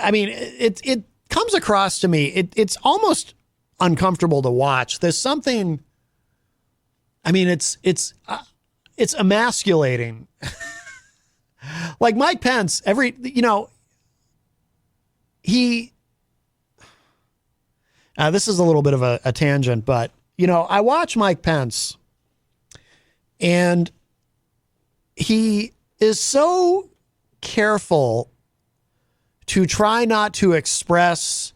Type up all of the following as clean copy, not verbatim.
I mean, it comes across to me. It's almost uncomfortable to watch. There's something. I mean, it's emasculating. Like Mike Pence, he. This is a little bit of a tangent, but I watch Mike Pence, and he is so careful to try not to express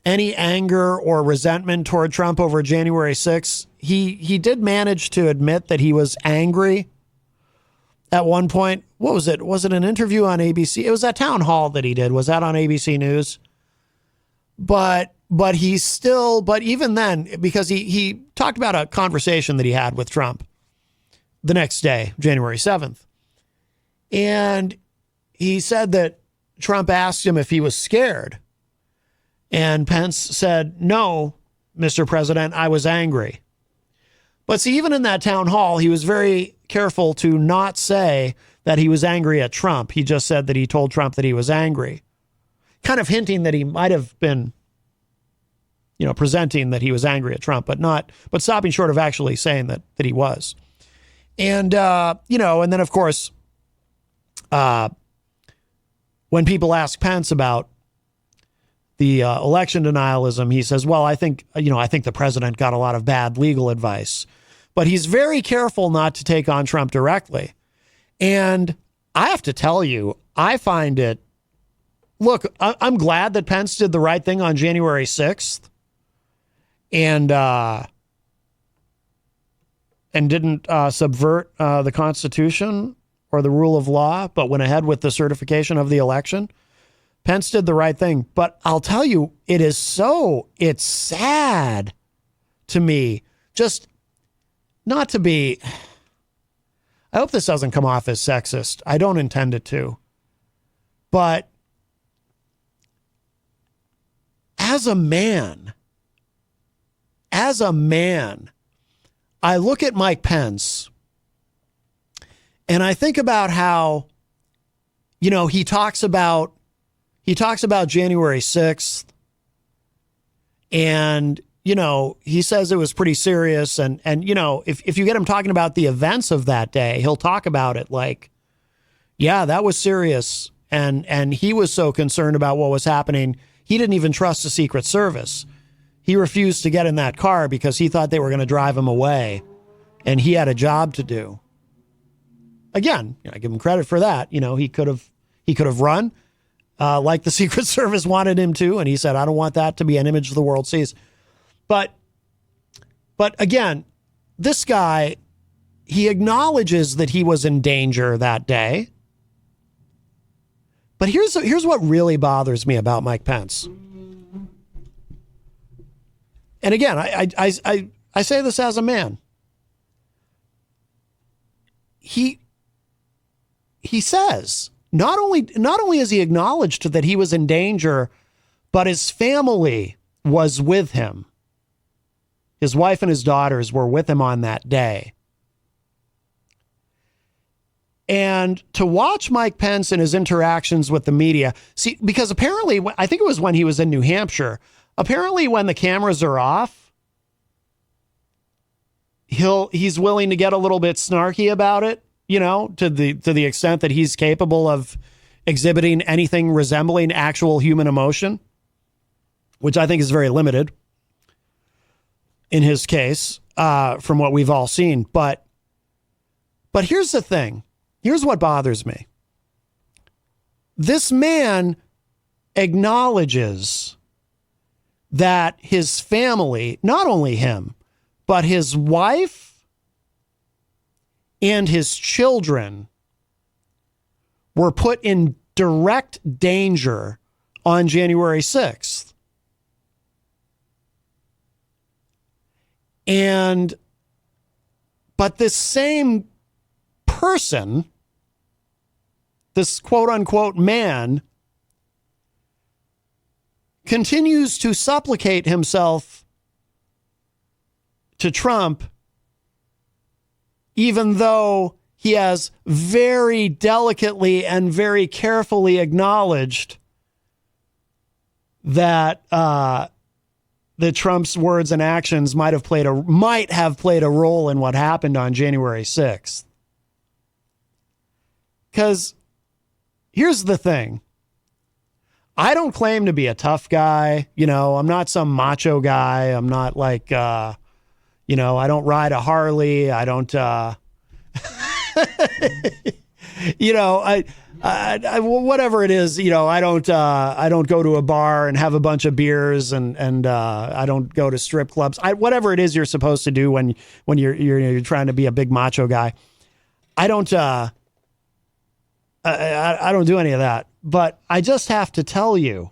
any anger or resentment toward Trump over January 6th. He did manage to admit that he was angry at one point. What was it? Was it an interview on ABC? It was that town hall that he did. Was that on ABC News? But even then, because he talked about a conversation that he had with Trump the next day, January 7th. And he said that Trump asked him if he was scared. And Pence said, "No, Mr. President, I was angry." But see, even in that town hall, he was very careful to not say that he was angry at Trump. He just said that he told Trump that he was angry, kind of hinting that he might have been, presenting that he was angry at Trump, but stopping short of actually saying that he was. And, and then of course, when people ask Pence about the election denialism, he says, well, I think the president got a lot of bad legal advice, but he's very careful not to take on Trump directly. And I have to tell you, I find it, look, I'm glad that Pence did the right thing on January 6th and didn't subvert the Constitution or the rule of law, but went ahead with the certification of the election. Pence did the right thing. But I'll tell you, it's sad to me, just not to be, I hope this doesn't come off as sexist. I don't intend it to. But as a man, I look at Mike Pence and I think about how, he talks about January 6th and, he says it was pretty serious. And if you get him talking about the events of that day, he'll talk about it like, yeah, that was serious. And he was so concerned about what was happening. He didn't even trust the Secret Service. He refused to get in that car because he thought they were going to drive him away and he had a job to do. Again, I give him credit for that. He could have run like the Secret Service wanted him to. And he said, I don't want that to be an image the world sees. But again, this guy, he acknowledges that he was in danger that day. But here's what really bothers me about Mike Pence. And again, I say this as a man. He says not only has he acknowledged that he was in danger, but his family was with him. His wife and his daughters were with him on that day. And to watch Mike Pence and his interactions with the media, see, because apparently, I think it was when he was in New Hampshire, apparently when the cameras are off, he's willing to get a little bit snarky about it, to the extent that he's capable of exhibiting anything resembling actual human emotion, which I think is very limited in his case, from what we've all seen. But here's the thing. Here's what bothers me. This man acknowledges that his family, not only him, but his wife and his children were put in direct danger on January 6th. But this same person, this quote unquote man, continues to supplicate himself to Trump, even though he has very delicately and very carefully acknowledged that Trump's words and actions might have played a role in what happened on January 6th. Because here's the thing. I don't claim to be a tough guy. You know, I'm not some macho guy. I'm not like, I don't ride a Harley. I don't, whatever it is, I don't go to a bar and have a bunch of beers and I don't go to strip clubs. Whatever it is you're supposed to do when you're trying to be a big macho guy. I don't do any of that, but I just have to tell you,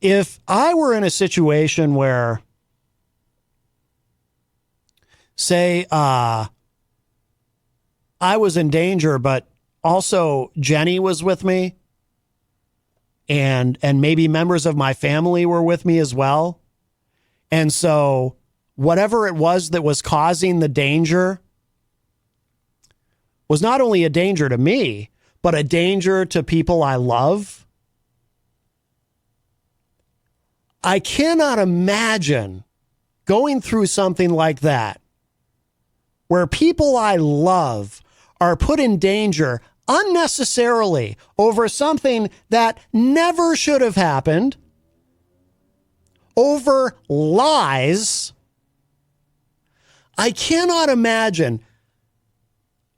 if I were in a situation where, say, I was in danger, but also Jenny was with me and maybe members of my family were with me as well. And so whatever it was that was causing the danger was not only a danger to me, but a danger to people I love. I cannot imagine going through something like that, where people I love are put in danger unnecessarily over something that never should have happened, over lies. I cannot imagine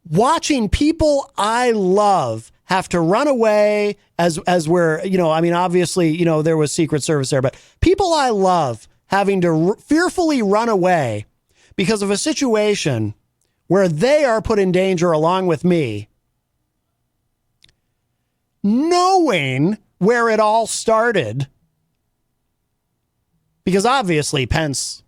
watching people I love have to run away as we're, obviously, there was Secret Service there, but people I love having to fearfully run away because of a situation where they are put in danger along with me, knowing where it all started, because obviously Pence,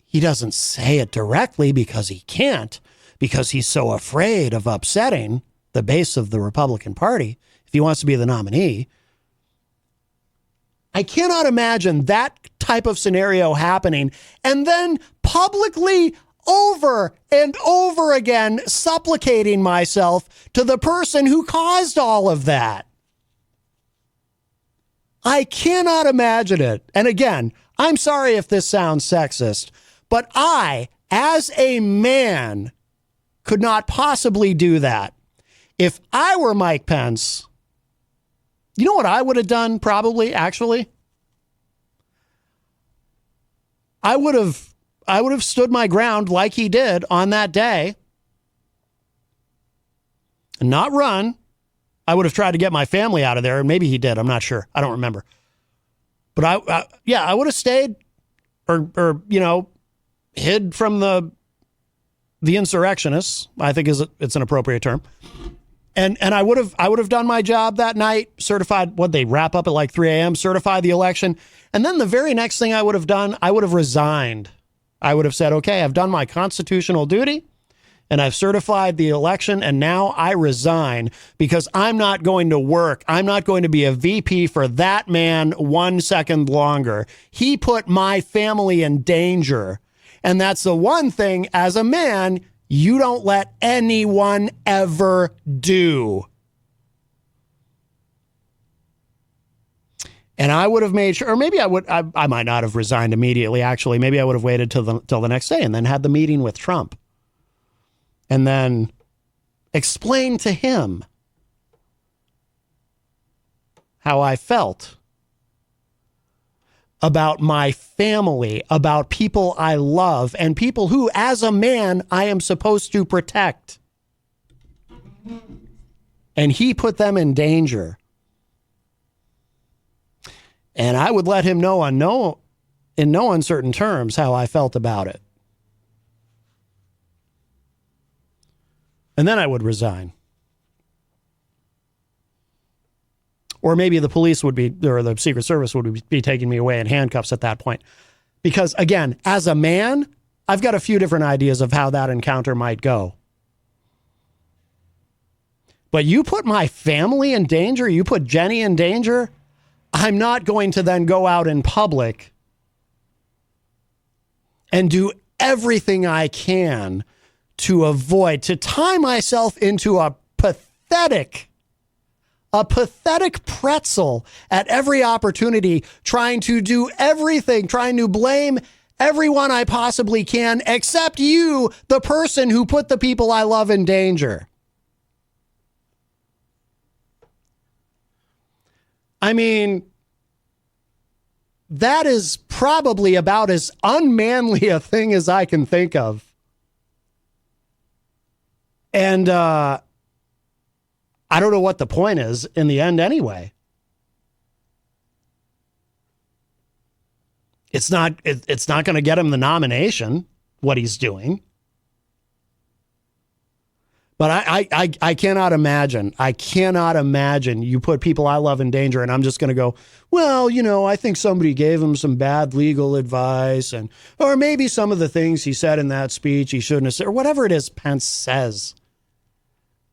he doesn't say it directly because he can't, because he's so afraid of upsetting the base of the Republican Party if he wants to be the nominee. I cannot imagine that type of scenario happening and then publicly over and over again supplicating myself to the person who caused all of that. I cannot imagine it. And again, I'm sorry if this sounds sexist, but I, as a man, could not possibly do that. If I were Mike Pence, you know what I would have done probably, actually? I would have stood my ground like he did on that day and not run. I would have tried to get my family out of there, and maybe he did. I'm not sure. I don't remember. But I would have stayed or hid from the insurrectionists, I think it's an appropriate term. And I would have done my job that night, certified, they wrap up at like 3 a.m., certify the election. And then the very next thing I would have done, I would have resigned. I would have said, okay, I've done my constitutional duty and I've certified the election, and now I resign because I'm not going to work. I'm not going to be a VP for that man 1 second longer. He put my family in danger. And that's the one thing as a man you don't let anyone ever do. And I would have made sure, or maybe I might not have resigned immediately, actually. Maybe I would have waited till the next day and then had the meeting with Trump. And then explain to him how I felt about my family, about people I love, and people who, as a man, I am supposed to protect. And he put them in danger. And I would let him know in no uncertain terms how I felt about it. And then I would resign. Or maybe the police would be, or the Secret Service would be taking me away in handcuffs at that point. Because again, as a man, I've got a few different ideas of how that encounter might go. But you put my family in danger, you put Jenny in danger, I'm not going to then go out in public and do everything I can to tie myself into a pathetic a pathetic pretzel at every opportunity, trying to do everything, trying to blame everyone I possibly can, except you, the person who put the people I love in danger. I mean, that is probably about as unmanly a thing as I can think of. And I don't know what the point is in the end anyway. It's not going to get him the nomination, what he's doing. But I cannot imagine. I cannot imagine you put people I love in danger and I'm just going to go, well, you know, I think somebody gave him some bad legal advice or maybe some of the things he said in that speech he shouldn't have said, or whatever it is Pence says.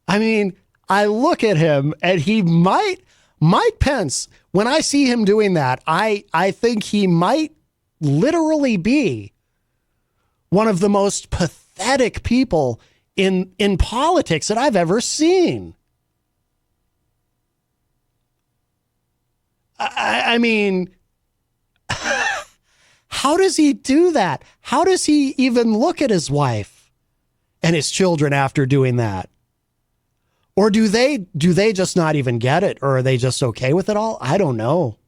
I mean, I look at him and Mike Pence, when I see him doing that, I think he might literally be one of the most pathetic people in politics that I've ever seen. I mean, how does he do that? How does he even look at his wife and his children after doing that? Or do they just not even get it? Or are they just okay with it all? I don't know.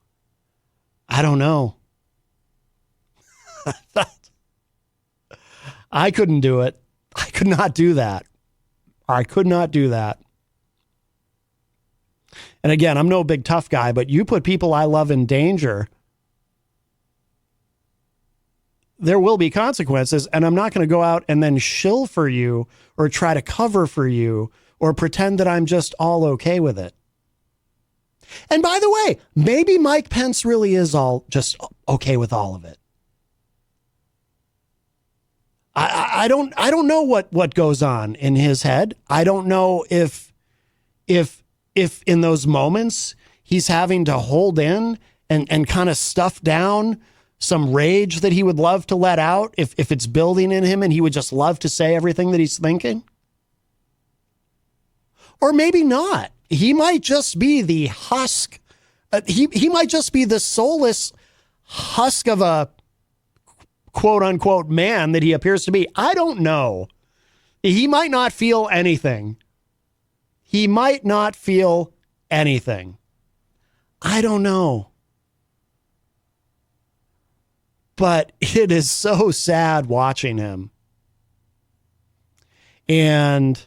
I couldn't do it. I could not do that. And again, I'm no big tough guy, but you put people I love in danger, there will be consequences. And I'm not going to go out and then shill for you or try to cover for you or pretend that I'm just all okay with it. And by the way, maybe Mike Pence really is all just okay with all of it. I don't know what goes on in his head. I don't know if in those moments he's having to hold in and kind of stuff down some rage that he would love to let out if it's building in him and he would just love to say everything that he's thinking. Or maybe not. He might just be the husk. He might just be the soulless husk of a quote unquote man that he appears to be. I don't know. He might not feel anything. I don't know. But it is so sad watching him. And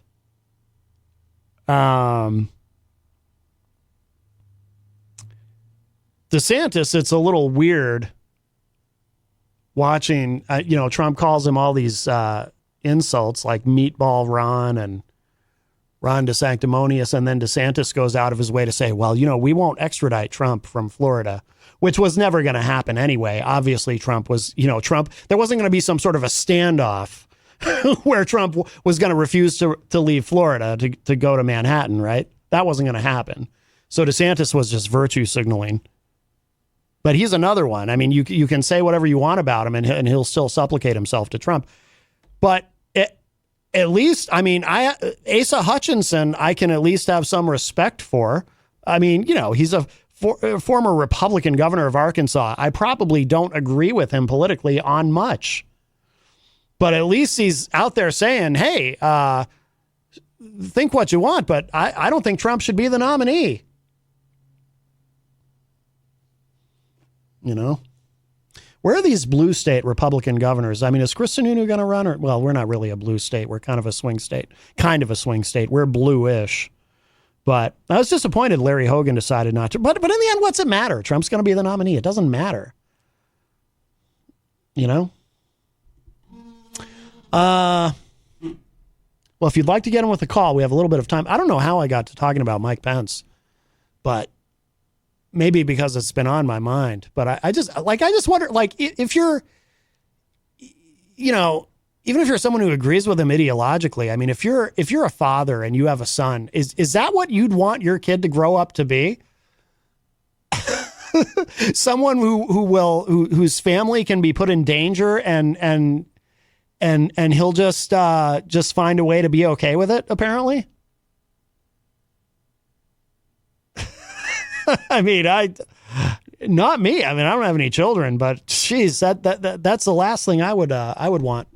DeSantis, it's a little weird watching, Trump calls him all these insults like Meatball Ron and Ron DeSanctimonious, and then DeSantis goes out of his way to say, well, we won't extradite Trump from Florida, which was never going to happen anyway. Obviously, Trump, there wasn't going to be some sort of a standoff where Trump was going to refuse to leave Florida to go to Manhattan, right? That wasn't going to happen. So DeSantis was just virtue signaling. But he's another one. I mean, you can say whatever you want about him, and he'll still supplicate himself to Trump. But at least, I mean, Asa Hutchinson, I can at least have some respect for. I mean, he's a former Republican governor of Arkansas. I probably don't agree with him politically on much. But at least he's out there saying, hey, think what you want, but I don't think Trump should be the nominee. Where are these blue state Republican governors? I mean, is Chris Sununu going to run? Well, we're not really a blue state. We're kind of a swing state. We're bluish. But I was disappointed Larry Hogan decided not to. But in the end, what's it matter? Trump's going to be the nominee. It doesn't matter. Well, if you'd like to get him with a call, we have a little bit of time. I don't know how I got to talking about Mike Pence, but maybe because it's been on my mind. But I just wonder, like, if you're, even if you're someone who agrees with him ideologically, I mean, if you're a father and you have a son, is that what you'd want your kid to grow up to be? Someone whose family can be put in danger and he'll just find a way to be okay with it, apparently. I mean, not me. I mean, I don't have any children, but geez, that's the last thing I would want.